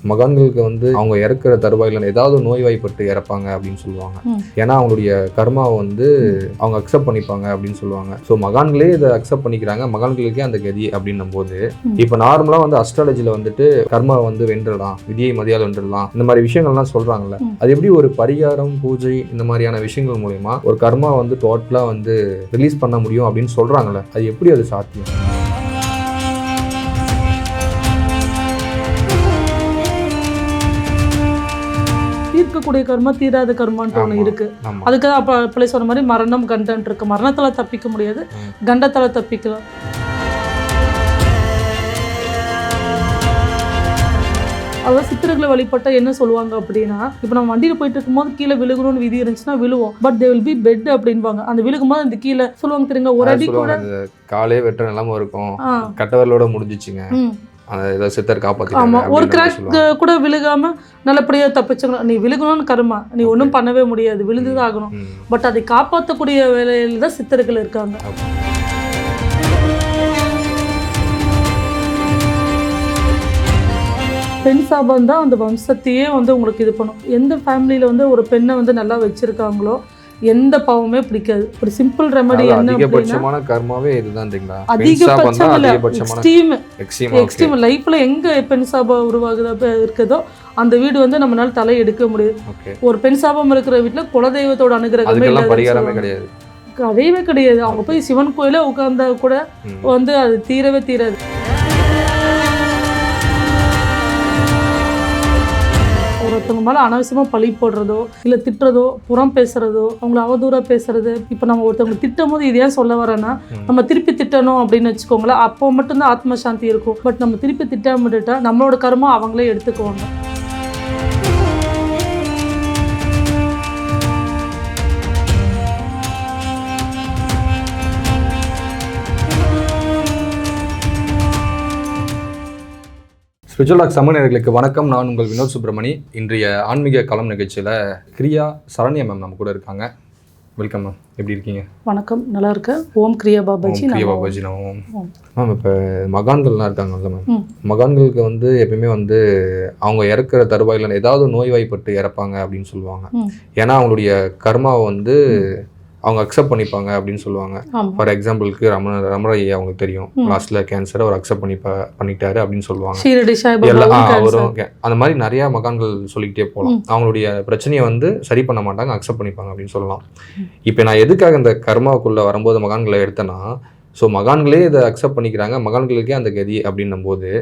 மகான்களுக்கு வந்து அவங்க இறக்குற தருவாயில் ஏதாவது நோய்வாய்ப்பட்டு இறப்பாங்க அப்படின்னு சொல்லுவாங்க. ஏன்னா அவங்களுடைய கர்மாவை வந்து அவங்க அக்செப்ட் பண்ணிப்பாங்க அப்படின்னு சொல்லுவாங்க. ஸோ மகான்களே இதை அக்செப்ட் பண்ணிக்கிறாங்க, மகான்களுக்கே அந்த கதி அப்படின்னும் போது இப்போ நார்மலாக வந்து அஸ்ட்ராலஜியில் வந்துட்டு கர்மா வந்து வென்றலாம், விதியை மதியால் வென்றலாம், இந்த மாதிரி விஷயங்கள்லாம் சொல்றாங்கல்ல, அது எப்படி ஒரு பரிகாரம் பூஜை இந்த மாதிரியான விஷயங்கள் மூலமா ஒரு கர்மா வந்து டோட்டலா வந்து ரிலீஸ் பண்ண முடியும் அப்படின்னு சொல்றாங்கல்ல, அது எப்படி அது சாத்தியம்? தீர்க்கக்கூடிய கர்மா தீராத கர்மான்ட்டு ஒன்று இருக்கு. அதுக்காக அப்போ பிள்ளை சொன்ன மாதிரி மரணம் கண்டன் இருக்கு. மரணத்தில் தப்பிக்க முடியாது, கண்டத்தில் தப்பிக்கலாம். அதாவது சித்தர்களை வழிபட்ட என்ன சொல்லுவாங்க அப்படின்னா, இப்போ நம்ம வண்டியில் போயிட்டு இருக்கும்போது கீழே விழுகணும்னு விதி இருந்துச்சுன்னா விழுவோம், but they will be bet அப்படின்பாங்க. அந்த விழுகும்போது அந்த கீழே சொல்லுவாங்க தெரியுங்க, ஒரு அடி கூட காலே வெட்ட நிலம இருக்கும், கட்டவரலோட முடிஞ்சிச்சுங்க, சித்தர் காப்பாத்தி. ஆமா, ஒரு கிராக் கூட விழுகாம நல்லபடியா தப்பிச்சுங்க. நீ விழுகணும்னு கர்மா, நீ ஒன்றும் பண்ணவே முடியாது, விழுந்துதான் ஆகணும். பட் அதை காப்பாற்றக்கூடிய வேலையில தான் சித்தர்கள் இருக்காங்க. பெண் சாபம் தான் அந்த வம்சத்தையே வந்து உங்களுக்கு இது பண்ணும். எந்த ஃபேமிலியில வந்து ஒரு பெண்ணை வந்து நல்லா வச்சிருக்காங்களோ எந்த பாவமே பிடிக்காது. ஒரு சிம்பிள் ரெமெடி என்ன அதிகபட்சமான கர்மாவே இதுதான்ங்களா? அதிகபட்சம் எக்ஸ்ட்ரீம் லைஃப்ல எங்க பெண் சாபம் உருவாகுதா இருக்குதோ அந்த வீடு வந்து நம்மளால தலை எடுக்க முடியாது. ஒரு பெண் சாபம் இருக்கிற வீட்டுல குலதெய்வத்தோட அனுகிரகமே கிடையாது, கிடையவே கிடையாது. அவங்க போய் சிவன் கோயில உட்கார்ந்தா கூட வந்து அது தீரவே தீராது. ஒருத்தவங்க மேலே அனாவசியமாக பழி போடுறதோ இல்லை திட்டுறதோ புறம் பேசுறதோ அவங்கள அவதூறாக பேசுறது. இப்போ நம்ம ஒருத்தவங்க திட்டும் போது இது ஏன் சொல்ல வரேன்னா, நம்ம திருப்பி திட்டணும் அப்படின்னு வச்சுக்கோங்களேன், அப்போ மட்டும்தான் ஆத்ம சாந்தி இருக்கும். பட் நம்ம திருப்பி திட்டமிட்டுட்டா நம்மளோட கர்மா அவங்களே எடுத்துக்குவாங்க. ஸ்பிரிச்சுவல் டாக் சமூகர்களுக்கு வணக்கம். நான் உங்கள் வினோத் சுப்ரமணி. இன்றைய ஆன்மீக களம் நிகழ்ச்சியில் கிரியா சரண்யா மேம் நம்ம கூட இருக்காங்க. வெல்கம் மேம், எப்படி இருக்கீங்க? வணக்கம், நல்லா இருக்கேன். ஓம் கிரியா பாபாஜி. கிரியா பாபாஜி நான் மேம். இப்போ மகான்கள்லாம் இருக்காங்கல்ல மேம், மகான்களுக்கு வந்து எப்பயுமே வந்து அவங்க இறக்குற தருவாயில் ஏதாவது நோய்வாய்ப்பட்டு இறப்பாங்க அப்படின்னு சொல்லுவாங்க. ஏன்னா அவங்களுடைய கர்மாவை வந்து அவங்க அக்செப்ட் பண்ணிப்பாங்க அப்படின்னு சொல்லுவாங்க. ஃபார் எக்ஸாம்பிளுக்கு ரமரையா அவங்களுக்கு தெரியும், லாஸ்ட்ல கேன்சர் அவர் அக்செப்ட் பண்ணிட்டாரு அப்படின்னு சொல்லுவாங்க. அவரும் அந்த மாதிரி நிறைய மகான்கள் சொல்லிக்கிட்டே போகலாம். அவங்களுடைய பிரச்சனையை வந்து சரி பண்ண மாட்டாங்க, அக்செப்ட் பண்ணிப்பாங்க அப்படின்னு சொல்லலாம். இப்போ நான் எதுக்காக இந்த கர்மாவுக்குள்ள வரும்போது மகான்களை எடுத்தேன்னா, ஸோ மகான்களே இதை அக்செப்ட் பண்ணிக்கிறாங்க, மகான்களுக்கே அந்த கதி அப்படின்னும் போது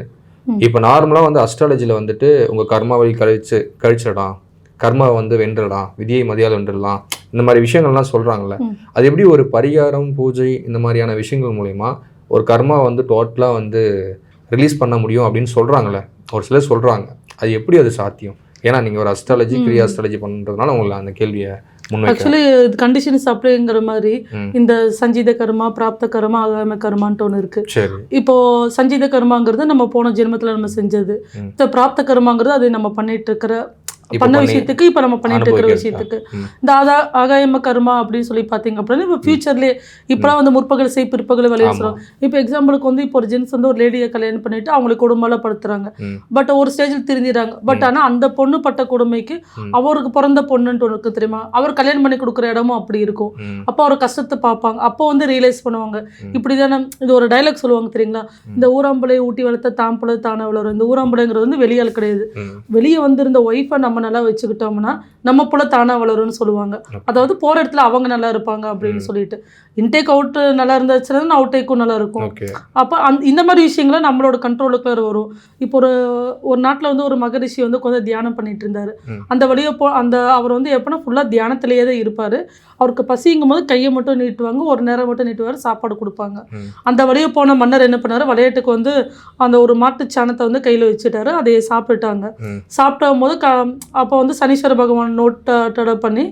இப்போ நார்மலாக வந்து அஸ்ட்ராலஜியில் வந்துட்டு உங்கள் கர்மாவை கழிச்சிடலாம், கர்மா வந்து வென்றலாம், விதியை மதியால் வென்றலாம், இந்த மாதிரி விஷயங்கள்லாம் சொல்றாங்கல்ல, அது எப்படி ஒரு பரிகாரம் பூஜை இந்த மாதிரியான விஷயங்கள் மூலமா ஒரு கர்மா வந்து டோட்டலா வந்து ரிலீஸ் பண்ண முடியும் அப்படின்னு சொல்றாங்கல்ல, ஒரு சிலர் சொல்றாங்க, அது எப்படி அது சாத்தியம்? ஏன்னா நீங்க ஒரு அஸ்ட்ராலஜி கிரியா அஸ்ட்ராலஜி பண்றதுனால உங்களுக்கு அந்த கேள்வியை ஆக்சுவலி கண்டிஷன்ஸ் அப்படிங்கிற மாதிரி இந்த சஞ்சீத கர்மா, பிராப்த கர்மா, ஆகாம கர்மான்ட்டு ஒன்று இருக்கு. இப்போ சஞ்சீத கர்மாங்கிறது நம்ம போன ஜென்மத்துல நம்ம செஞ்சது, இந்த பிராப்த கர்மாங்கிறது அது நம்ம பண்ணிட்டு இருக்கிற பண்ண விஷயத்துக்கு இப்போ நம்ம பண்ணிட்டு இருக்கிற விஷயத்துக்கு. இந்த ஆகாயம கர்மா அப்படின்னு சொல்லி பார்த்தீங்க அப்படின்னா இப்போ ஃபியூச்சர்லேயே இப்போலாம் வந்து முற்பகல் செய் பிற்பகல் விளைய சொல்லுவாங்க. இப்போ எக்ஸாம்பிளுக்கு வந்து இப்போ ஒரு ஜென்ஸ் வந்து ஒரு லேடியை கல்யாணம் பண்ணிட்டு அவங்களுக்கு கொடுமைப்படுத்துறாங்க, பட் ஒரு ஸ்டேஜில் திருந்திடுறாங்க. பட் ஆனால் அந்த பொண்ணு பட்ட கொடுமைக்கு அவருக்கு பிறந்த பொண்ணுன்ட்டு ஒன்று இருக்கு தெரியுமா, அவர் கல்யாணம் பண்ணி கொடுக்குற இடமும் அப்படி இருக்கும். அப்போ அவர் கஷ்டத்தை பார்ப்பாங்க, அப்போ வந்து ரியலைஸ் பண்ணுவாங்க. இப்படி தானே இது ஒரு டைலாக் சொல்லுவாங்க தெரியுங்களா, இந்த ஊராம்பளை ஊட்டி வளர்த்த தாம்பளை தானே வளரும். இந்த ஊராம்பளைங்கிறது வந்து வெளியால் கிடையாது, வெளியே வந்திருந்த ஒய்ஃபை நம்ம நல்லா வச்சுக்கிட்டோம்னா நம்ம போல தானா வளரும்னு சொல்லுவாங்க. அதாவது போற இடத்துல அவங்க நல்லா இருப்பாங்க அப்படின்னு சொல்லிட்டு, இன்டேக் அவுட் நல்லா இருந்துச்சுன்னா அவுட் டேக்கும் நல்லா இருக்கும். அப்போ இந்த மாதிரி விஷயங்களை நம்மளோட கண்ட்ரோலுக்குள்ள வரும். இப்போ ஒரு நாட்டில் வந்து ஒரு மகரிஷி வந்து கொஞ்சம் தியானம் பண்ணிட்டு இருந்தாரு. அந்த வழியை அவர் வந்து எப்படின்னா ஃபுல்லாக தியானத்திலேயே தான் இருப்பார். அவருக்கு பசிங்கும் போது கையை மட்டும் நீட்டுவாங்க, ஒரு நேரம் மட்டும் நீட்டுவார், சாப்பாடு கொடுப்பாங்க. அந்த வழியை போன மன்னர் என்ன பண்ணாரு, விளையாட்டுக்கு வந்து அந்த ஒரு மாட்டு சாணத்தை வந்து கையில் வச்சுட்டாரு, அதையே சாப்பிட்டுட்டாங்க. சாப்பிடும் போது அப்போ வந்து சனீஸ்வர பகவான் நோட்டை பண்ணி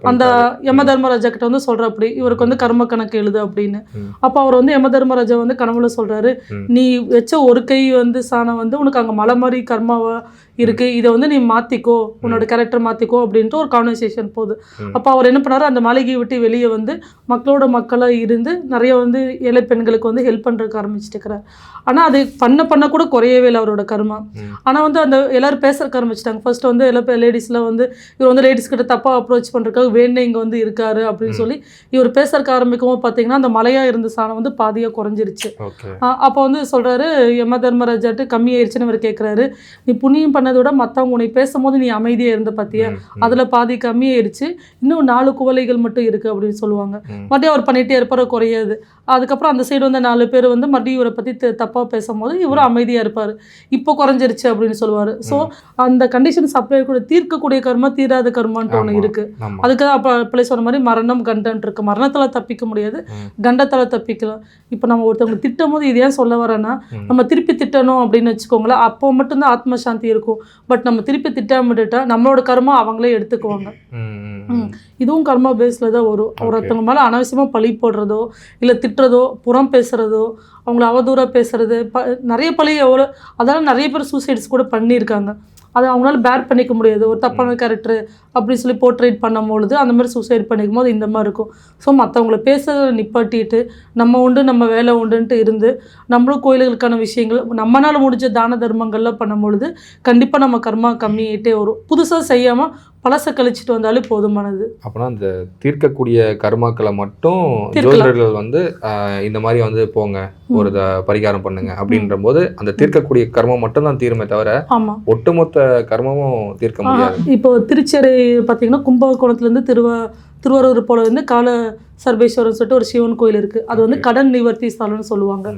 அந்த யம தர்மராஜா கிட்ட வந்து சொல்ற, அப்படி இவருக்கு வந்து கர்ம கணக்கு எழுது அப்படின்னு. அப்போ அவர் வந்து யம தர்மராஜா வந்து கனவுல சொல்றாரு, நீ வச்ச ஒரு கை வந்து சாணம் வந்து உனக்கு அங்கே மலை மாதிரி கர்மாவை இருக்கு, இதை வந்து நீ மாற்றிக்கோ, உன்னோட கேரக்டர் மாற்றிக்கோ அப்படின்ட்டு ஒரு கான்வர்சேஷன் போகுது. அப்போ அவர் என்ன பண்ணாரு, அந்த மாளிகையை விட்டு வெளியே வந்து மக்களோட மக்களாக இருந்து நிறைய வந்து ஏழை பெண்களுக்கு வந்து ஹெல்ப் பண்ணுறதுக்கு ஆரம்பிச்சுட்டு இருக்கிறார். ஆனால் அது பண்ண கூட குறையவே இல்லை அவரோட கர்மா. ஆனால் வந்து அந்த எல்லோரும் பேசுறதுக்கு ஆரம்பிச்சிட்டாங்க. ஃபர்ஸ்ட் வந்து எல்லா லேடிஸ்லாம் வந்து இவர் வந்து லேடிஸ் கிட்ட தப்பாக அப்ரோச் பண்ணுறதுக்காக வேணே இங்கே வந்து இருக்காரு அப்படின்னு சொல்லி இவர் பேசுறதுக்கு ஆரம்பிக்கவும் பார்த்தீங்கன்னா அந்த மலையாக இருந்த சாணம் வந்து பாதியாக குறைஞ்சிருச்சு. அப்போ வந்து சொல்கிறாரு, யம தர்மராஜாட்டு கம்மியாயிருச்சுன்னு இவர் கேட்குறாரு, நீ புண்ணியம் பண்ணதை விட மற்றவங்க உன்னை பேசும்போது நீ அமைதியாக இருந்த பார்த்தியா, அதில் பாதி கம்மியாயிருச்சு, இன்னும் 4 குவளைகள் மட்டும் இருக்குது அப்படின்னு சொல்லுவாங்க. மறுபடியும் அவர் பண்ணிகிட்டே இருப்பார், குறையாது. அதுக்கப்புறம் அந்த சைடு வந்து 4 பேர் வந்து மறுபடியும் இவரை பற்றி தப்பாக பேசும்போது இவரும் அமைதியாக இருப்பார், இப்போ குறைஞ்சிருச்சு அப்படின்னு சொல்லுவார். ஸோ அந்த கண்டிஷன்ஸ் அப்ளை கூட தீர்க்கக்கூடிய கர்மா தீராத கர்மான்ட்டு ஒன்று இருக்குது. அதுக்கு தான் அப்போ அப்பளே சொன்ன மாதிரி மரணம் கண்டன் இருக்குது. மரணத்தில் தப்பிக்க முடியாது, கண்டத்தால் தப்பிக்கலாம். இப்போ நம்ம ஒருத்தவங்க திட்டும் போது இது ஏன் சொல்ல வரேன்னா, நம்ம திருப்பி திட்டணும் அப்படின்னு வச்சுக்கோங்களேன், அப்போ மட்டும்தான் ஆத்ம சாந்தி இருக்கும். பட் நம்ம திருப்பி திட்டமிட்டுட்டா நம்மளோட கர்மா அவங்களே எடுத்துக்குவாங்க. இதுவும் கர்மா பேஸில் தான் வரும். ஒருத்தவங்க மேலே அனாவசியமாக பழி போடுறதோ இல்லை திட்டுறதோ புறம் பேசுகிறதோ அவங்கள அவதூறாக பேசுறது நிறைய பழி எவ்வளோ, அதெல்லாம் நிறைய பேர் சூசைட்ஸ் கூட பண்ணியிருக்காங்க. அதை அவங்களால பேர் பண்ணிக்க முடியாது. ஒரு தப்பான கேரக்டர் அப்படி சொல்லி போர்ட்ரேட் பண்ணும்பொழுது அந்த மாதிரி சூசைட் பண்ணிக்கும் போது இந்த மாதிரி இருக்கும். ஸோ மற்றவங்கள பேசுறதை நிப்பாட்டிட்டு நம்ம உண்டு நம்ம வேலை உண்டுன்ட்டு இருந்து நம்மளும் கோயில்களுக்கான விஷயங்கள் நம்மளால் முடிஞ்ச தான தர்மங்கள்லாம் பண்ணும்பொழுது கண்டிப்பாக நம்ம கர்மா கம்மியாகிட்டே வரும். புதுசாக செய்யாமல் பழசை கழிச்சிட்டு வந்தாலே போதுமானது. அப்படின்னா அந்த தீர்க்கக்கூடிய கர்மாக்களை மட்டும் ஜோதிடர்கள் வந்து இந்த மாதிரி வந்து போங்க ஒரு பரிகாரம் பண்ணுங்க அப்படின்ற போது அந்த தீர்க்கக்கூடிய கர்மம் மட்டும் தான் தீருமே தவிர ஒட்டுமொத்த கர்மமும் தீர்க்க முடியாது. இப்போ திருச்சேரி பார்த்தீங்கன்னா கும்பகோணத்துலேருந்து திருவாரூர் போல வந்து கால சர்வேஸ்வரன் சொல்லிட்டு ஒரு சிவன் கோயில் இருக்குது. அது வந்து கடன் நிவர்த்தி ஸ்தலம்னு சொல்லுவாங்க.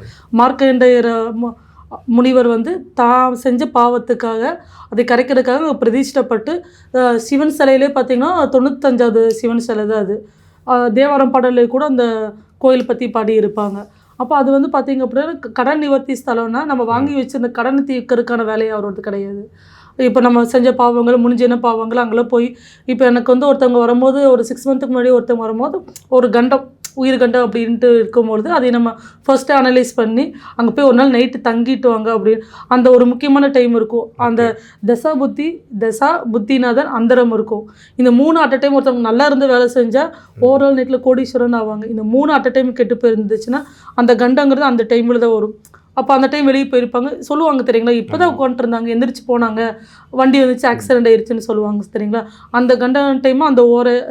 மார்க்கண்டேயர் முனிவர் வந்து தான் செஞ்ச பாவத்துக்காக அதை கரைக்கிறதுக்காக பிரதிஷ்டப்பட்டு சிவன் சிலையிலே பார்த்தீங்கன்னா 95வது சிவன் சிலை தான் அது. தேவாரம் பாடலில் கூட அந்த கோயில் பற்றி பாடியிருப்பாங்க. அப்போ அது வந்து பார்த்திங்க அப்படின்னா கடன் நிவர்த்தி ஸ்தலம்னா நம்ம வாங்கி வச்சிருந்த கடனை தீர்க்கறதுக்கான வேலையை அவரோட கிடையாது. இப்போ நம்ம செஞ்ச பாவங்கள் முடிஞ்சின பாவங்கள் அங்கெல்லாம் போய் இப்போ எனக்கு வந்து ஒருத்தவங்க வரும்போது ஒரு 6 மந்த்துக்கு முன்னாடி ஒருத்தவங்க வரும்போது ஒரு கண்டம் உயிர் கண்டம் அப்படின்ட்டு இருக்கும்பொழுது அதை நம்ம ஃபர்ஸ்ட்டு அனலைஸ் பண்ணி அங்கே போய் ஒரு நாள் நைட்டு தங்கிட்டு வாங்க அப்படின்னு அந்த ஒரு முக்கியமான டைம் இருக்கும். அந்த தசா புத்திநாதன் அந்தரம் இருக்கும். இந்த 3 அட் அ டைம் ஒருத்தவங்க நல்லா இருந்து வேலை செஞ்சால் ஓவரால் நைட்டில் கோடீஸ்வரன் ஆவாங்க. இந்த 3 அட் அ டைம் கெட்டு போயிருந்துச்சுன்னா அந்த கண்டங்கிறது அந்த டைமில் தான் வரும். அப்போ அந்த டைம் வெளியே போயிருப்பாங்க சொல்லுவாங்க தெரியுங்களா, இப்போ தான் உட்காந்துருந்தாங்க எந்திரிச்சு போனாங்க வண்டி வந்துச்சு ஆக்சிடென்ட் ஆயிடுச்சுன்னு சொல்லுவாங்க தெரியுங்களா. அந்த கண்ட டைமாக அந்த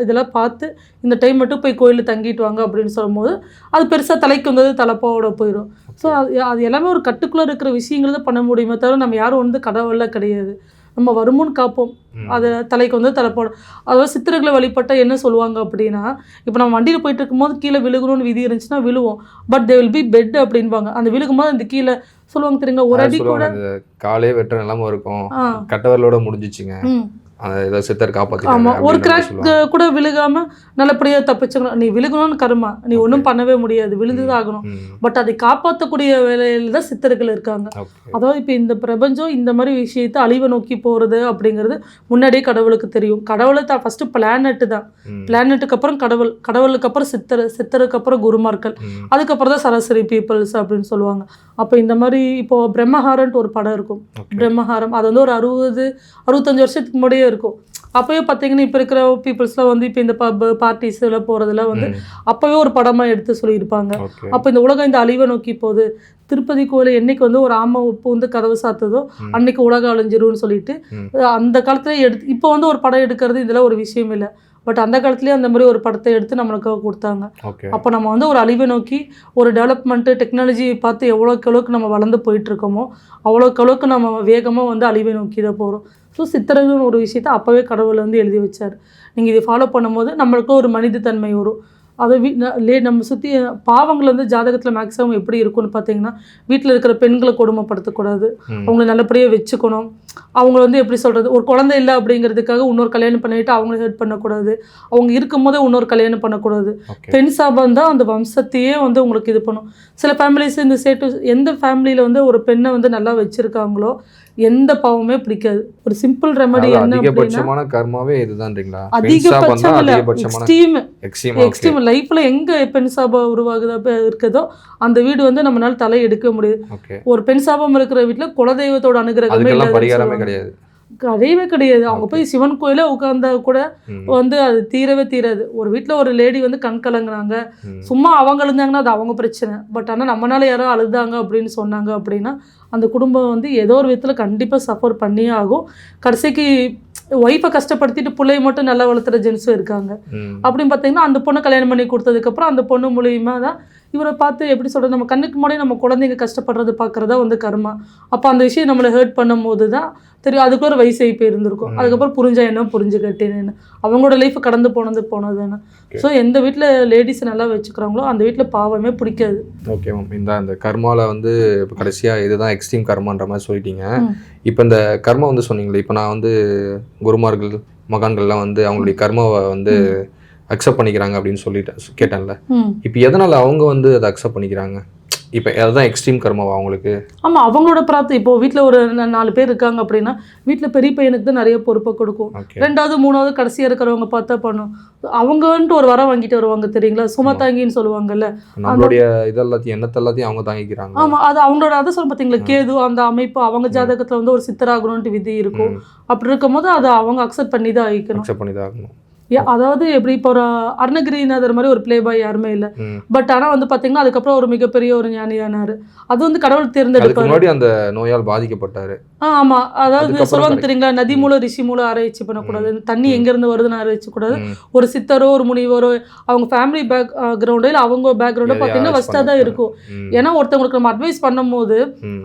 இதெல்லாம் பார்த்து இந்த டைம் மட்டும் போய் கோயிலில் தங்கிட்டு வாங்க அப்படின்னு சொல்லும்போது அது பெருசாக தலைக்கு வந்தது தலைப்பாவோட போயிடும். ஸோ அது எல்லாமே ஒரு கட்டுக்குள்ளே இருக்கிற விஷயங்கள் தான் பண்ண முடியுமே தவிர நம்ம யாரும் வந்து கடவுளெலாம் கிடையாது. நம்ம வருமுன் காப்போம், அதை தலைக்கு வந்து தலைப்போடும். அதாவது சித்தர்களை வழிபட்டால் என்ன சொல்லுவாங்க அப்படின்னா, இப்போ நம்ம வண்டியில் போயிட்டு இருக்கும்போது கீழே விழுகணும்னு விதி இருந்துச்சுன்னா விழுவோம், but they will be bet அப்படின்பாங்க. அந்த விழுகும்போது அந்த கீழே சொல்லுவாங்க தெரியுங்க ஒரு அடி கூட காலே வெட்டுற நிலைமை இருக்கும், கட்டவர்களோட முடிஞ்சிச்சுங்க, சித்தர் காப்பாற்றி. ஆமாம், ஒரு கிராக் கூட விழுகாம நல்லபடியாக தப்பிச்சுக்கணும். நீ விழுகணும்னு கருமா, நீ ஒன்றும் பண்ணவே முடியாது, விழுந்துதான் ஆகணும். பட் அதை காப்பாற்றக்கூடிய வேலையில் தான் சித்தர்கள் இருக்காங்க. அதாவது இப்போ இந்த பிரபஞ்சம் இந்த மாதிரி விஷயத்தை அழிவை நோக்கி போகிறது அப்படிங்கிறது முன்னாடியே கடவுளுக்கு தெரியும். கடவுளை தான் ஃபஸ்ட்டு பிளானெட்டு தான், பிளானெட்டுக்கு அப்புறம் கடவுளுக்கு அப்புறம் சித்தருக்கு அப்புறம் குருமார்கள், அதுக்கப்புறம் தான் சராசரி பீப்புள்ஸ் அப்படின்னு சொல்லுவாங்க. அப்போ இந்த மாதிரி இப்போது பிரம்மஹாரன்ட்டு ஒரு படம் இருக்கும். பிரம்மஹாரம் அது வந்து ஒரு 60-65 வருஷத்துக்கு முன்னாடியே இருக்கும். அப்போவே பார்த்தீங்கன்னா இப்போ இருக்கிற பீப்புள்ஸ்லாம் வந்து இப்போ இந்த பார்ட்டிஸில் போகிறதுல வந்து அப்போவே ஒரு படமாக எடுத்து சொல்லியிருப்பாங்க. அப்போ இந்த உலகம் இந்த அழிவை நோக்கி போகுது, திருப்பதி கோயில் என்னைக்கு வந்து ஒரு ஆமை உப்பு வந்து கதவு சாத்துதோ அன்னைக்கு உலகம் அழிஞ்சிரும்னு சொல்லிட்டு அந்த காலத்துல இப்போ வந்து ஒரு படம் எடுக்கிறது இதெல்லாம் ஒரு விஷயம் இல்லை. பட் அந்த காலத்துலேயே அந்த மாதிரி ஒரு படத்தை எடுத்து நம்மளுக்காக கொடுத்தாங்க. அப்போ நம்ம வந்து ஒரு அழிவை நோக்கி ஒரு டெவலப்மெண்ட்டு டெக்னாலஜி பார்த்து எவ்வளோக்கு நம்ம வளர்ந்து போயிட்டுருக்கோமோ அவ்வளோக்கு நம்ம வேகமாக வந்து அழிவை நோக்கி தான் போகிறோம். ஸோ சித்தர்கள்னு ஒரு விஷயத்தை அப்போவே கடவுளை வந்து எழுதி வச்சார். நீங்கள் இதை ஃபாலோ பண்ணும்போது நம்மளுக்கும் ஒரு மனித தன்மை வரும். அதை நம்ம சுற்றி பாவங்கள் வந்து ஜாதகத்தில் மேக்ஸிமம் எப்படி இருக்கும்னு பார்த்தீங்கன்னா, வீட்டில் இருக்கிற பெண்களை கொடுமைப்படுத்தக்கூடாது, அவங்கள நல்லபடியாக வச்சுக்கணும். அவங்க வந்து எப்படி சொல்கிறது, ஒரு குழந்தை இல்லை அப்படிங்கிறதுக்காக இன்னொரு கல்யாணம் பண்ணிவிட்டு அவங்கள ஹெல்ப் பண்ணக்கூடாது, அவங்க இருக்கும் போதே இன்னொரு கல்யாணம் பண்ணக்கூடாது. பெண் சாபம் தான் அந்த வம்சத்தையே வந்து உங்களுக்கு இது பண்ணும். சில ஃபேமிலிஸ் இந்த எந்த ஃபேமிலியில் வந்து ஒரு பெண்ணை வந்து நல்லா வச்சுருக்காங்களோ எந்த பாவமே பிடிக்காது. ஒரு சிம்பிள் ரெமெடி என்ன அதிகபட்சமான கர்மாவே இதுதான்றீங்களா? அதிகபட்சம் இல்ல, எக்ஸ்ட்ரீம் லைஃப்ல எங்க பெண் சாபம் உருவாகுதா இருக்குதோ அந்த வீடு வந்து நம்மளால தலை எடுக்க முடியாது. ஒரு பெண் சாபம் இருக்கிற வீட்டுல குலதெய்வத்தோட அனுகிரகமே பரிகாரமே கிடையாது. கிடையவே கிடையாது. அவங்க போய் சிவன் கோயிலே உட்கார்ந்தா கூட வந்து அது தீரவே தீராது. ஒரு வீட்டில் ஒரு லேடி வந்து கண் கலங்குறாங்க, சும்மா அவங்க அழுந்தாங்கன்னா அது அவங்க பிரச்சனை. பட் ஆனால் நம்மளால யாரோ அழுதாங்க அப்படின்னு சொன்னாங்க அப்படின்னா அந்த குடும்பம் வந்து ஏதோ ஒரு விதத்தில் கண்டிப்பாக சஃபர் பண்ணியே ஆகும். கடைசிக்கு ஒய்ஃபை கஷ்டப்படுத்திட்டு பிள்ளைய மட்டும் நல்லா வளர்த்துற ஜென்ஸும் இருக்காங்க. அப்படின்னு பார்த்தீங்கன்னா அந்த பொண்ணை கல்யாணம் பண்ணி கொடுத்ததுக்கப்புறம் அந்த பொண்ணு மூலியமாக தான் இவரை பார்த்து எப்படி சொல்கிறது, நம்ம கண்ணுக்கு முன்னாடி நம்ம குழந்தைங்க கஷ்டப்படுறது பார்க்குறதா வந்து கர்மா. அப்போ அந்த விஷயம் நம்மளை ஹர்ட் பண்ணும் போது தான் தெரியும். அதுக்கு ஒரு வயசு இப்போ இருந்திருக்கும். அதுக்கப்புறம் புரிஞ்சா என்ன புரிஞ்சுக்கிட்டேன்னு அவங்களோட லைஃப் கடந்து போனதுன்னு. ஸோ எந்த வீட்டில் லேடிஸ் நல்லா வச்சுக்கிறாங்களோ அந்த வீட்டில் பாவமே பிடிக்காது. ஓகே மேம், இந்த கர்மாவில் வந்து இப்போ கடைசியாக இதுதான் எக்ஸ்ட்ரீம் கர்மான்ற மாதிரி சொல்லிட்டீங்க. இப்போ இந்த கர்மா வந்து சொன்னீங்களே, இப்போ நான் வந்து குருமார்கள் மகான்கள்லாம் வந்து அவங்களுடைய கர்மாவை வந்து அக்செப்ட் பண்ணிக்கிறாங்க அப்படின்னு சொல்லிட்டு கேட்டேன்ல. இப்போ எதனால் அவங்க வந்து அதை அக்செப்ட் பண்ணிக்கிறாங்க? இப்போ அதுதான் எக்ஸ்ட்ரீம் கர்மாவா அவங்களுக்கு? ஆமாம், அவங்களோட பிரார்த்தனை. இப்போ வீட்டில் ஒரு 4 பேர் இருக்காங்க அப்படின்னா வீட்டில் பெரிய பையனுக்கு தான் நிறைய பொறுப்பை கொடுக்கும். 2வது 3வது கடைசியாக இருக்கிறவங்க பார்த்தா பண்ணும். அவங்க வந்துட்டு ஒரு வரம் வாங்கிட்டு வருவாங்க தெரியுங்களா, சுமத்தாங்கின்னு சொல்லுவாங்கல்ல. நம்மளுடைய இதெல்லாத்தையும் எண்ணத்தெல்லாத்தையும் அவங்க தாங்கிக்கிறாங்க. ஆமாம், அது அவங்களோட அதை சொல்ல பார்த்தீங்களா, கேது அந்த அமைப்பு அவங்க ஜாதகத்தில் வந்து ஒரு சித்தராகணும்ட்டு விதி இருக்கும். அப்படி இருக்கும் போது அதை அவங்க அக்செப்ட் பண்ணி தான் ஆகிக்கணும். அதாவது எப்படி இப்போ ஒரு அருணகிரிநாதர் மாதிரி ஒரு பிளே பாய் யாருமே இல்லை. பட் ஆனால் வந்து பார்த்தீங்கன்னா அதுக்கப்புறம் ஒரு மிகப்பெரிய ஒரு ஞானியானார். அது வந்து கடவுள் தேர்ந்தெடுப்பாரு. அந்த நோயால் பாதிக்கப்பட்டாரு. ஆமாம், அதாவது சொல்லுவாங்க தெரியுங்களா, நதி மூலம் ரிஷி மூலம் ஆராய்ச்சி பண்ணக்கூடாது, தண்ணி எங்கேருந்து வருதுன்னு ஆராய்ச்சி கூடாது. ஒரு சித்தரோ ஒரு முனிவரோ அவங்க ஃபேமிலி பேக்ரவுண்டோ இல்லை அவங்க பேக்ரவுண்டோ பார்த்தீங்கன்னா ஃபஸ்ட்டாக தான் இருக்கும். ஏன்னா ஒருத்தவங்களுக்கு நம்ம அட்வைஸ் பண்ணும் போது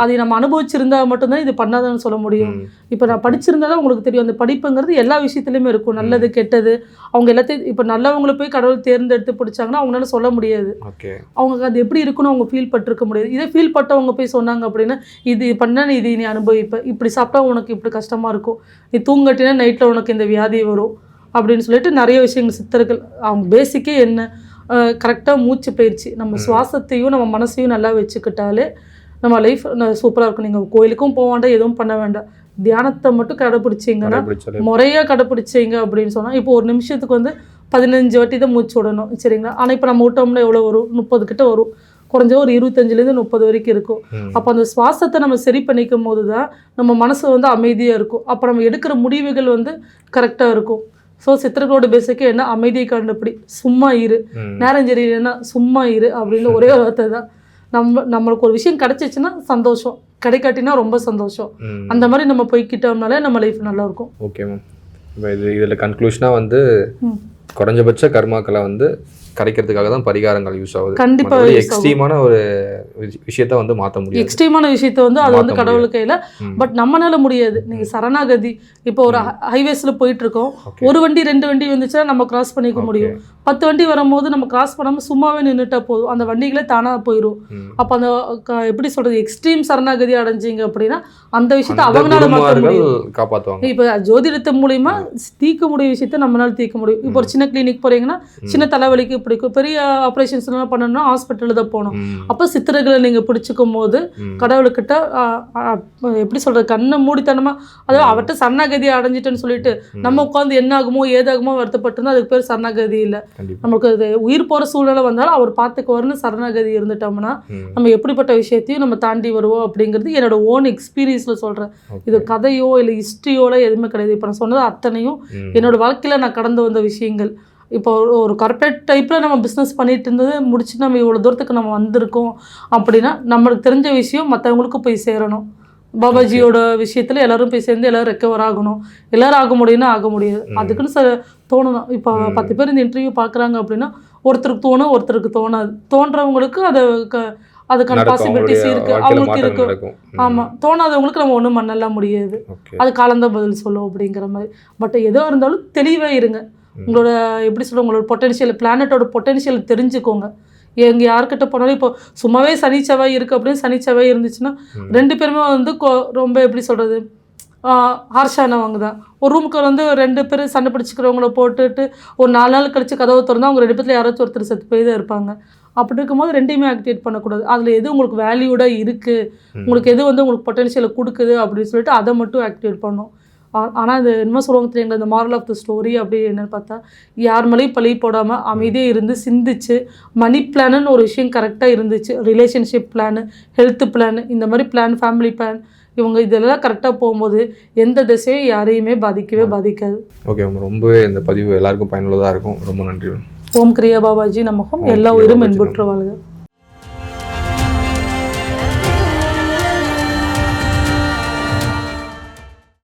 அதை நம்ம அனுபவிச்சிருந்தா மட்டும்தான் இது பண்ணாதான்னு சொல்ல முடியும். இப்போ நான் படிச்சிருந்தா தான் உங்களுக்கு தெரியும். அந்த படிப்புங்கிறது எல்லா விஷயத்துலையுமே இருக்கும், நல்லது கெட்டது. அவங்க எல்லாத்தையும் இப்போ நல்லவங்களை போய் கடவுள் தேர்ந்தெடுத்து பிடிச்சாங்கன்னா அவங்களால சொல்ல முடியாது. அவங்க அது எப்படி இருக்குன்னு அவங்க ஃபீல் பட்டிருக்க முடியாது. இதே ஃபீல் பட்டவங்க போய் சொன்னாங்க அப்படின்னா இது பண்ணா நீ இது நீ அனுபவிப்ப, இப்படி சாப்பிட்டா உனக்கு இப்படி கஷ்டமாக இருக்கும், நீ தூங்கட்டினா நைட்டில் உனக்கு இந்த வியாதி வரும் அப்படின்னு சொல்லிட்டு நிறைய விஷயங்கள் சித்தர்கள் அவங்க பேசிக்கே என்ன கரெக்டாக மூச்சு பயிற்சி, நம்ம சுவாசத்தையும் நம்ம மனசையும் நல்லா வச்சுக்கிட்டாலே நம்ம லைஃப் சூப்பராக இருக்கும். நீங்கள் கோயிலுக்கும் போக வேண்டாம், எதுவும் பண்ண வேண்டாம், தியானத்தை மட்டும் கடைப்பிடிச்சிங்கன்னா முறையாக கடைப்பிடிச்சிங்க அப்படின்னு சொன்னால் இப்போ ஒரு நிமிஷத்துக்கு வந்து 15 வாட்டி தான் மூச்சு விடணும் சரிங்களா. ஆனால் இப்போ நம்ம விட்டோம்னா எவ்வளோ வரும், 30 கிட்ட வரும், குறைஞ்ச ஒரு 25லேருந்து 30 வரைக்கும் இருக்கும். அப்போ அந்த சுவாசத்தை நம்ம சரி பண்ணிக்கும் போது தான் நம்ம மனசு வந்து அமைதியாக இருக்கும். அப்போ நம்ம எடுக்கிற முடிவுகள் வந்து கரெக்டாக இருக்கும். ஸோ சித்தர்களோட பேசிக்கு என்ன, அமைதியை கண்டுபிடி, சும்மா இரு, நேரம் சரியில்லைன்னா சும்மா இரு அப்படின்னு ஒரே வார்த்தை தான். நம்மளுக்கு ஒரு விஷயம் கிடைச்சிச்சுன்னா சந்தோஷம், கிடைக்காட்டினா ரொம்ப சந்தோஷம். அந்த மாதிரி நம்ம போய்கிட்டோம்னாலே நம்ம லைஃப் நல்லா இருக்கும். ஓகே மேம், இப்போ இதில் கன்க்ளூஷனாக வந்து குறைஞ்சபட்ச கர்மாக்களை வந்து கரைக்கிறதுக்காக தான் பரிகாரங்கள் யூஸ் ஆகுது. கண்டிப்பாக எக்ஸ்ட்ரீமான ஒரு விஷயத்த வந்து மாற்ற முடியும். எக்ஸ்ட்ரீமான விஷயத்த வந்து அது வந்து கடவுள் கையில். பட் நம்மளால முடியாது. நீங்கள் சரணாகதி இப்போ ஒரு ஹைவேஸில் போயிட்டு இருக்கோம், ஒரு வண்டி 2 வண்டி வந்துச்சுன்னா நம்ம கிராஸ் பண்ணிக்க முடியும். 10 வண்டி வரும்போது நம்ம கிராஸ் பண்ணாமல் சும்மாவே நின்றுட்டா போதும், அந்த வண்டிகளே தானாக போயிடும். அப்போ அந்த எப்படி சொல்கிறது, எக்ஸ்ட்ரீம் சரணாகதி அடைஞ்சிங்க அப்படின்னா அந்த விஷயத்த அவங்களால மாற்ற முடியும், காப்பாற்றுவாங்க. இப்போ ஜோதிடத்து மூலிமா தீர்க்க முடிய விஷயத்த நம்மளால தீர்க்க முடியும். இப்போ ஒரு சின்ன கிளினிக் போகிறீங்கன்னா சின்ன தலைவலிக்கு பிடிக்கும், பெரிய ஆப்ரேஷன்ஸ்லாம் பண்ணணும்னா ஹாஸ்பிட்டலில் தான் போகணும். அப்போ சித்திரங்களை நீங்கள் பிடிச்சிக்கும் போது கடவுள்கிட்ட எப்படி சொல்கிறது, கண்ணை மூடித்தனமாக அதாவது அவர்கிட்ட சரணாகதியை அடைஞ்சிட்டேன்னு சொல்லிட்டு நம்ம உட்காந்து என்ன ஆகுமோ ஏதாகுமோ வருத்தப்பட்டிருந்தா அதுக்கு பேர் சரணாகதி இல்லை. நமக்கு அது உயிர் போகிற சூழ்நிலை வந்தாலும் அவர் பார்த்துக்குவார்னு சரணாகதி இருந்துட்டோம்னா நம்ம எப்படிப்பட்ட விஷயத்தையும் நம்ம தாண்டி வருவோம் அப்படிங்கிறது என்னோட ஓன் எக்ஸ்பீரியன்ஸில் சொல்கிறேன். இது கதையோ இல்லை ஹிஸ்ட்ரியோட எதுவுமே கிடையாது. இப்போ நான் சொன்னது அத்தனையும் என்னோட வாழ்க்கையில் நான் கடந்து வந்த விஷயங்கள். இப்போ ஒரு கார்பரேட் டைப்பில் நம்ம பிஸ்னஸ் பண்ணிட்டு இருந்தது முடிச்சுட்டு நம்ம இவ்வளோ தூரத்துக்கு நம்ம வந்திருக்கோம் அப்படின்னா நம்மளுக்கு தெரிஞ்ச விஷயம் மற்றவங்களுக்கு போய் சேரணும். பாபாஜியோட விஷயத்தில் எல்லோரும் போய் சேர்ந்து எல்லோரும் ரெக்கவர் ஆகணும். எல்லோரும் ஆக முடியும்னா ஆக முடியாது, அதுக்குன்னு தோணணும். இப்போ 10 பேர் இந்த இன்டர்வியூ பார்க்குறாங்க அப்படின்னா ஒருத்தருக்கு தோணும் ஒருத்தருக்கு தோணாது. தோன்றவங்களுக்கு அதுக்கான பாசிபிலிட்டிஸ் இருக்குது, அவங்களுக்கு இருக்கும். ஆமாம், தோணாதவங்களுக்கு நம்ம ஒன்றும் பண்ணலாம் முடியாது, அது காலந்தான் பதில் சொல்லும் அப்படிங்கிற மாதிரி. பட் எதுவாக இருந்தாலும் தெளிவாக இருங்க. உங்களோட எப்படி சொல்ல, உங்களோட பொட்டென்ஷியல், பிளானட்டோட பொட்டென்ஷியல் தெரிஞ்சுக்கோங்க. எங்கே யார்கிட்ட போனாலும் இப்போ சும்மாவே சனி செவ்வாய் இருக்குது அப்படின்னு சனி செவ்வாய் இருந்துச்சுன்னா 2 பேருமே வந்து ரொம்ப எப்படி சொல்கிறது ஹார்ஷானவங்க தான். ஒரு ரூமுக்கு வந்து 2 பேர் சண்டை பிடிச்சிக்கிறவங்கள போட்டுட்டு ஒரு 4 நாள் கழிச்சு கதவை திறந்தா அவங்க 2 பேர்த்துல யாராச்சும் ஒருத்தர் செத்து போய் தான் இருப்பாங்க. அப்படி இருக்கும்போது 2யுமே ஆக்டிவேட் பண்ணக்கூடாது. அதில் எது உங்களுக்கு வேல்யூடாக இருக்குது, உங்களுக்கு எது வந்து உங்களுக்கு பொட்டென்ஷியலை கொடுக்குது அப்படின்னு சொல்லிட்டு அதை மட்டும் ஆக்டிவேட் பண்ணும். ஆனால் இது என்ன சொல்லுவாங்க தெரியுங்களா, இந்த மாரல் ஆஃப் த ஸ்டோரி அப்படி என்னன்னு பார்த்தா, யார் மேலேயும் பழி போடாமல் அமைதியாக இருந்து சிந்திச்சு மணி பிளான்னு ஒரு விஷயம் கரெக்டாக இருந்துச்சு, ரிலேஷன்ஷிப் பிளானு, ஹெல்த் பிளான், இந்த மாதிரி பிளான், ஃபேமிலி பிளான், இவங்க இதெல்லாம் கரெக்டாக போகும்போது எந்த திசையும் யாரையுமே பாதிக்காது. ஓகே மேம், ரொம்பவே இந்த பதிவு எல்லாருக்கும் பயனுள்ளதாக இருக்கும். ரொம்ப நன்றி மேம். ஓம் கிரியா பாபாஜி நமகம். எல்லா உயிரும் என்புற்று வாழ்க.